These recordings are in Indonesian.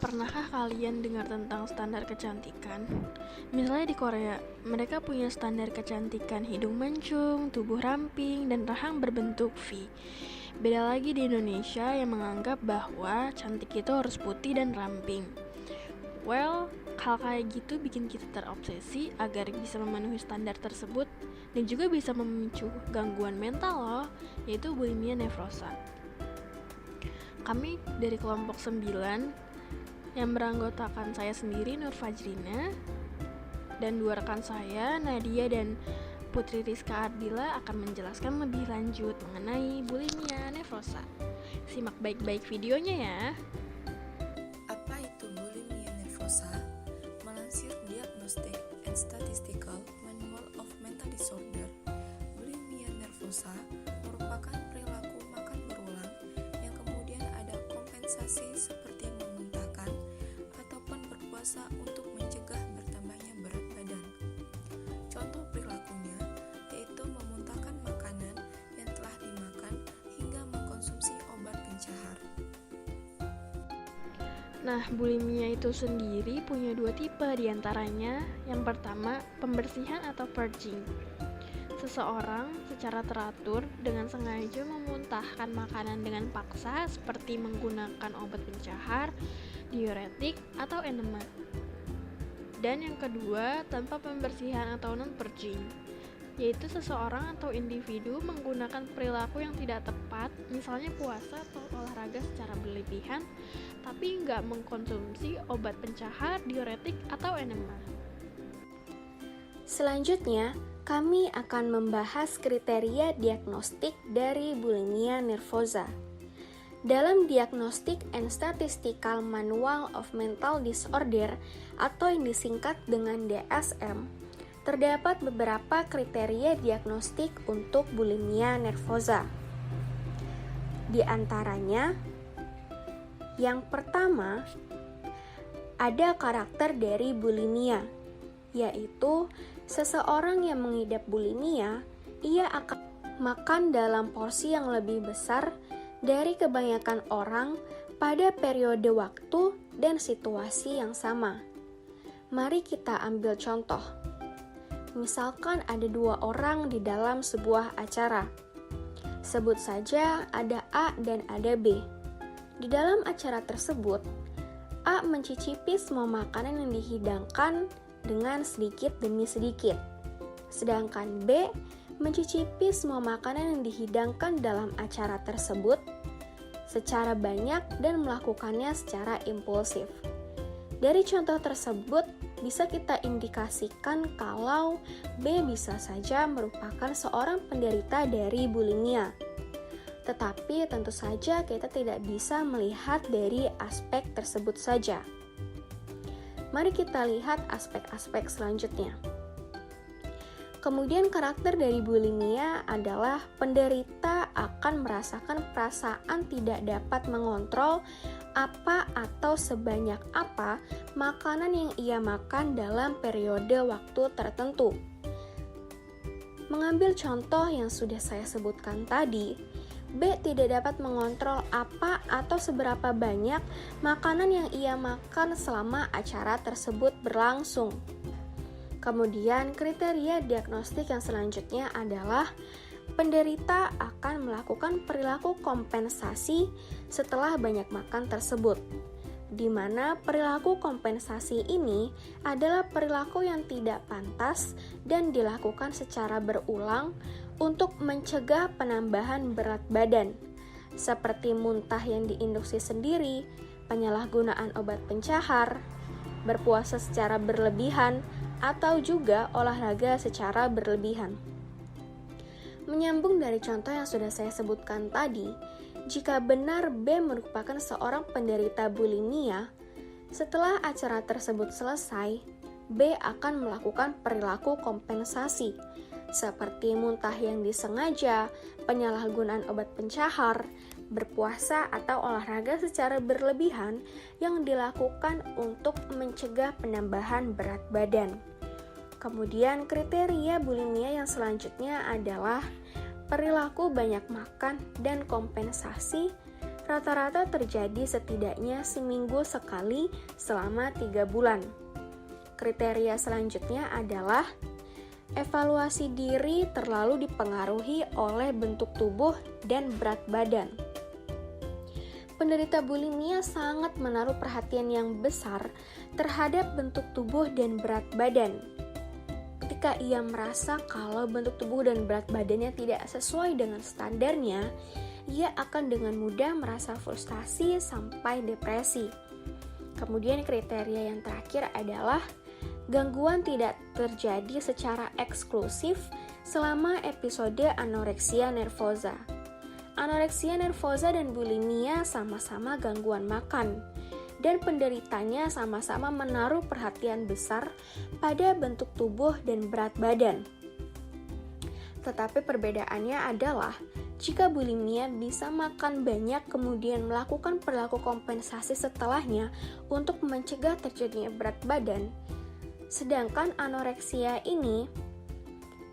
Pernahkah kalian dengar tentang standar kecantikan? Misalnya di Korea, mereka punya standar kecantikan hidung mancung, tubuh ramping, dan rahang berbentuk V. Beda lagi di Indonesia yang menganggap bahwa cantik itu harus putih dan ramping. Well, hal kayak gitu bikin kita terobsesi agar bisa memenuhi standar tersebut dan juga bisa memicu gangguan mental loh, yaitu bulimia nervosa. Kami dari kelompok 9 yang beranggotakan saya sendiri, Nur Fajrina, dan dua rekan saya, Nadia dan Putri Rizka Ardila, akan menjelaskan lebih lanjut mengenai bulimia nervosa. Simak baik-baik videonya ya. Apa itu bulimia nervosa? Melansir Diagnostic and Statistical Manual of Mental Disorder, bulimia nervosa merupakan perilaku makan berulang yang kemudian ada kompensasi seperti memuntahkan ataupun berpuasa untuk mencegah bertambahnya berat badan. Contoh perilakunya yaitu memuntahkan makanan yang telah dimakan hingga mengkonsumsi obat pencahar. Nah, bulimia itu sendiri punya dua tipe diantaranya. Yang pertama, pembersihan atau purging. Seseorang secara teratur dengan sengaja memuntahkan makanan dengan paksa seperti menggunakan obat pencahar, diuretik, atau enema. Dan yang kedua, tanpa pembersihan atau non-purging, yaitu seseorang atau individu menggunakan perilaku yang tidak tepat, misalnya puasa atau olahraga secara berlebihan, tapi nggak mengkonsumsi obat pencahar, diuretik, atau enema. Selanjutnya, kami akan membahas kriteria diagnostik dari bulimia nervosa. Dalam Diagnostic and Statistical Manual of Mental Disorder atau yang disingkat dengan DSM, terdapat beberapa kriteria diagnostik untuk bulimia nervosa. Di antaranya, yang pertama, ada karakter dari bulimia, yaitu seseorang yang mengidap bulimia, ia akan makan dalam porsi yang lebih besar dari kebanyakan orang pada periode waktu dan situasi yang sama. Mari kita ambil contoh. Misalkan ada dua orang di dalam sebuah acara. Sebut saja ada A dan ada B. Di dalam acara tersebut, A mencicipi semua makanan yang dihidangkan dengan sedikit demi sedikit. Sedangkan B mencicipi semua makanan yang dihidangkan dalam acara tersebut secara banyak dan melakukannya secara impulsif. Dari contoh tersebut, bisa kita indikasikan kalau B bisa saja merupakan seorang penderita dari bulimia. Tetapi tentu saja kita tidak bisa melihat dari aspek tersebut saja. Mari kita lihat aspek-aspek selanjutnya. Kemudian karakter dari bulimia adalah penderita akan merasakan perasaan tidak dapat mengontrol apa atau sebanyak apa makanan yang ia makan dalam periode waktu tertentu. Mengambil contoh yang sudah saya sebutkan tadi, B tidak dapat mengontrol apa atau seberapa banyak makanan yang ia makan selama acara tersebut berlangsung. Kemudian kriteria diagnostik yang selanjutnya adalah penderita akan melakukan perilaku kompensasi setelah banyak makan tersebut, di mana perilaku kompensasi ini adalah perilaku yang tidak pantas dan dilakukan secara berulang untuk mencegah penambahan berat badan, seperti muntah yang diinduksi sendiri, penyalahgunaan obat pencahar, berpuasa secara berlebihan, atau juga olahraga secara berlebihan. Menyambung dari contoh yang sudah saya sebutkan tadi, jika benar B merupakan seorang penderita bulimia, setelah acara tersebut selesai, B akan melakukan perilaku kompensasi, seperti muntah yang disengaja, penyalahgunaan obat pencahar, berpuasa atau olahraga secara berlebihan yang dilakukan untuk mencegah penambahan berat badan. Kemudian kriteria bulimia yang selanjutnya adalah perilaku banyak makan dan kompensasi rata-rata terjadi setidaknya seminggu sekali selama 3 bulan. Kriteria selanjutnya adalah evaluasi diri terlalu dipengaruhi oleh bentuk tubuh dan berat badan. Penderita bulimia sangat menaruh perhatian yang besar terhadap bentuk tubuh dan berat badan. Ketika ia merasa kalau bentuk tubuh dan berat badannya tidak sesuai dengan standarnya, ia akan dengan mudah merasa frustasi sampai depresi. Kemudian kriteria yang terakhir adalah gangguan tidak terjadi secara eksklusif selama episode anoreksia nervosa. Anoreksia nervosa dan bulimia sama-sama gangguan makan, dan penderitanya sama-sama menaruh perhatian besar pada bentuk tubuh dan berat badan. Tetapi perbedaannya adalah jika bulimia bisa makan banyak kemudian melakukan perilaku kompensasi setelahnya untuk mencegah terjadinya berat badan, sedangkan anoreksia ini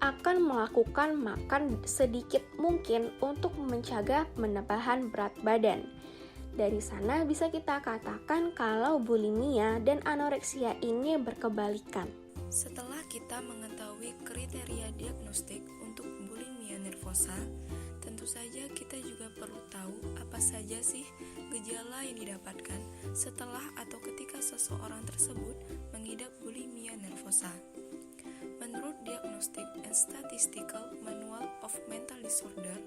akan melakukan makan sedikit mungkin untuk mencegah penambahan berat badan. Dari sana bisa kita katakan kalau bulimia dan anoreksia ini berkebalikan. Setelah kita mengetahui kriteria diagnostik untuk bulimia nervosa, tentu saja kita juga perlu tahu apa saja sih gejala yang didapatkan setelah atau ketika seseorang tersebut mengidap bulimia nervosa. Menurut Diagnostic and Statistical Manual of Mental Disorder,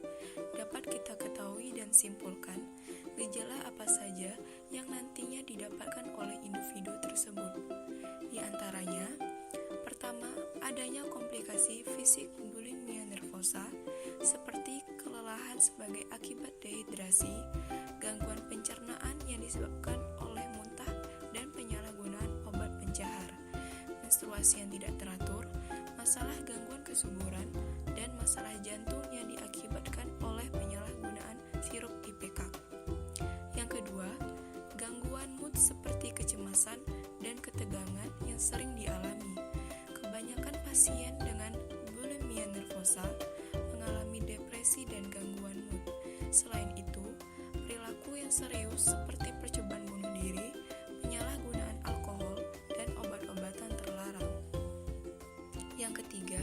dapat kita ketahui dan simpulkan gejala apa saja yang nantinya didapatkan oleh individu tersebut. Di antaranya, pertama, adanya komplikasi fisik bulimia nervosa seperti kelelahan sebagai akibat dehidrasi, gangguan pencernaan yang disebabkan oleh muntah dan penyalahgunaan obat pencahar, menstruasi yang tidak teratur, masalah gangguan kesuburan, dan masalah jantung yang diakibatkan oleh penyalahgunaan sirup IPK. Yang kedua, gangguan mood seperti kecemasan dan ketegangan yang sering dialami. Kebanyakan pasien dengan bulimia nervosa mengalami depresi dan gangguan mood. Selain itu, perilaku yang serius seperti percobaan bunuh diri, penyalahgunaan alkohol, dan obat-obatan terlarang. Yang ketiga,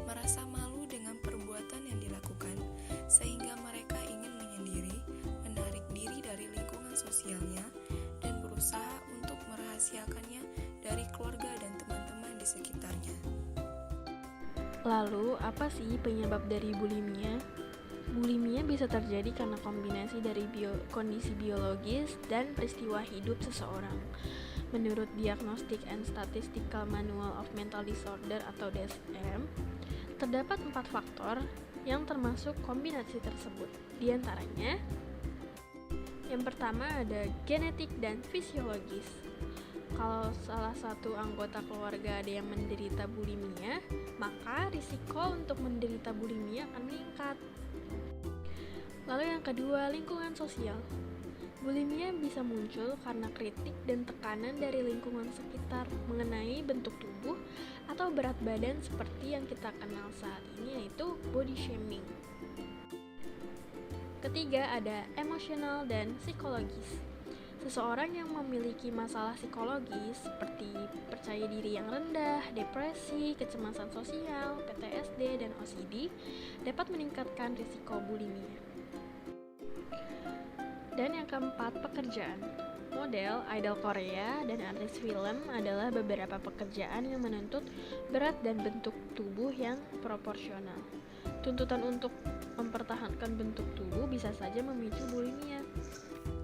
merasa malu dengan perbuatan yang dilakukan, sehingga mereka ingin menyendiri, menarik diri dari lingkungan sosialnya, dan berusaha untuk merahasiakannya dari keluarga dan teman-teman di sekitarnya. Lalu, apa sih penyebab dari bulimia? Bulimia bisa terjadi karena kombinasi dari kondisi biologis dan peristiwa hidup seseorang. Menurut Diagnostic and Statistical Manual of Mental Disorder atau DSM, terdapat 4 faktor yang termasuk kombinasi tersebut. Di antaranya, yang pertama ada genetik dan fisiologis. Kalau salah satu anggota keluarga ada yang menderita bulimia, maka risiko untuk menderita bulimia akan meningkat. Lalu yang kedua, lingkungan sosial. Bulimia bisa muncul karena kritik dan tekanan dari lingkungan sekitar mengenai bentuk tubuh atau berat badan seperti yang kita kenal saat ini, yaitu body shaming. Ketiga, ada emosional dan psikologis. Seseorang yang memiliki masalah psikologis seperti percaya diri yang rendah, depresi, kecemasan sosial, PTSD, dan OCD dapat meningkatkan risiko bulimia. Dan yang keempat, pekerjaan. Model, idol Korea, dan artis film adalah beberapa pekerjaan yang menuntut berat dan bentuk tubuh yang proporsional. Tuntutan untuk mempertahankan bentuk tubuh bisa saja memicu bulimia.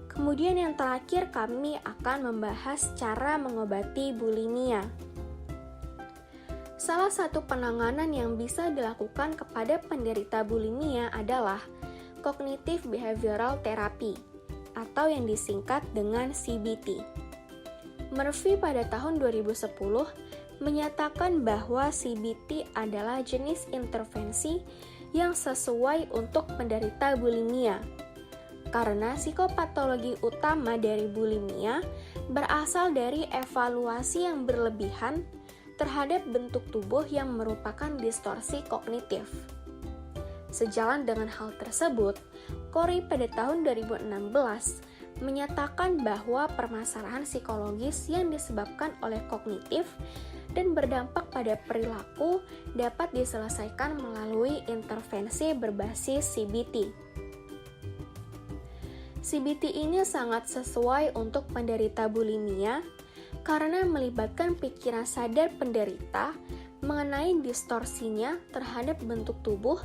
Kemudian yang terakhir kami akan membahas cara mengobati bulimia. Salah satu penanganan yang bisa dilakukan kepada penderita bulimia adalah Cognitive Behavioral Therapy atau yang disingkat dengan CBT. Murphy pada tahun 2010 menyatakan bahwa CBT adalah jenis intervensi yang sesuai untuk penderita bulimia. Karena psikopatologi utama dari bulimia berasal dari evaluasi yang berlebihan terhadap bentuk tubuh yang merupakan distorsi kognitif. Sejalan dengan hal tersebut, Corey pada tahun 2016 menyatakan bahwa permasalahan psikologis yang disebabkan oleh kognitif dan berdampak pada perilaku dapat diselesaikan melalui intervensi berbasis CBT. CBT ini sangat sesuai untuk penderita bulimia karena melibatkan pikiran sadar penderita mengenai distorsinya terhadap bentuk tubuh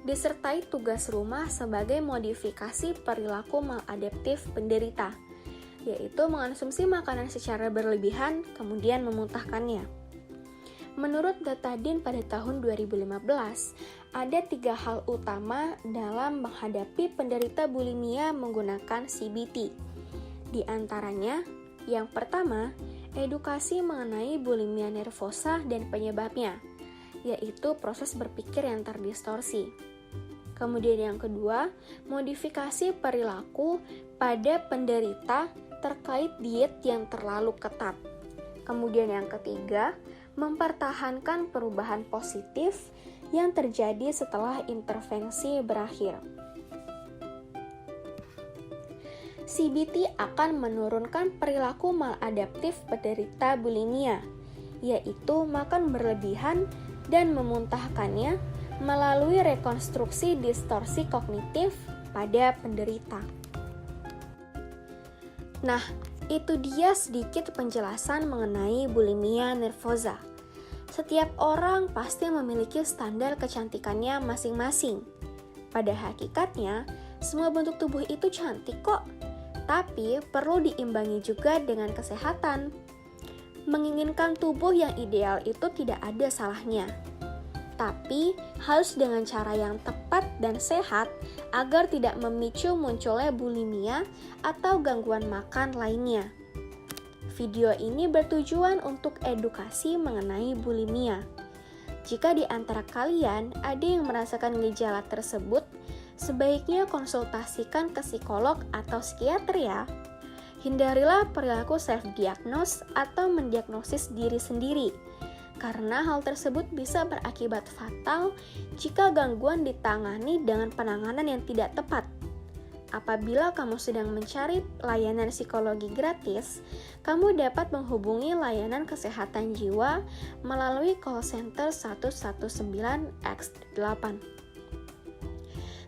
disertai tugas rumah sebagai modifikasi perilaku maladaptif penderita, yaitu mengonsumsi makanan secara berlebihan kemudian memuntahkannya. Menurut data DIN pada tahun 2015, ada 3 hal utama dalam menghadapi penderita bulimia menggunakan CBT. Di antaranya, yang pertama, edukasi mengenai bulimia nervosa dan penyebabnya, yaitu proses berpikir yang terdistorsi. Kemudian yang kedua, modifikasi perilaku pada penderita terkait diet yang terlalu ketat. Kemudian yang ketiga, mempertahankan perubahan positif yang terjadi setelah intervensi berakhir. CBT akan menurunkan perilaku maladaptif penderita bulimia, yaitu makan berlebihan dan memuntahkannya melalui rekonstruksi distorsi kognitif pada penderita. Nah, itu dia sedikit penjelasan mengenai bulimia nervosa. Setiap orang pasti memiliki standar kecantikannya masing-masing. Pada hakikatnya, semua bentuk tubuh itu cantik kok, tapi perlu diimbangi juga dengan kesehatan. Menginginkan tubuh yang ideal itu tidak ada salahnya, tapi harus dengan cara yang tepat dan sehat agar tidak memicu munculnya bulimia atau gangguan makan lainnya. Video ini bertujuan untuk edukasi mengenai bulimia. Jika di antara kalian ada yang merasakan gejala tersebut, sebaiknya konsultasikan ke psikolog atau psikiater ya. Hindarilah perilaku self-diagnose atau mendiagnosis diri sendiri, karena hal tersebut bisa berakibat fatal jika gangguan ditangani dengan penanganan yang tidak tepat. Apabila kamu sedang mencari layanan psikologi gratis, kamu dapat menghubungi layanan kesehatan jiwa melalui call center 119X8.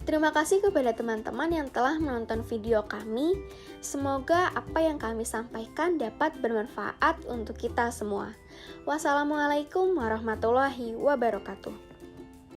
Terima kasih kepada teman-teman yang telah menonton video kami. Semoga apa yang kami sampaikan dapat bermanfaat untuk kita semua. Wassalamualaikum warahmatullahi wabarakatuh.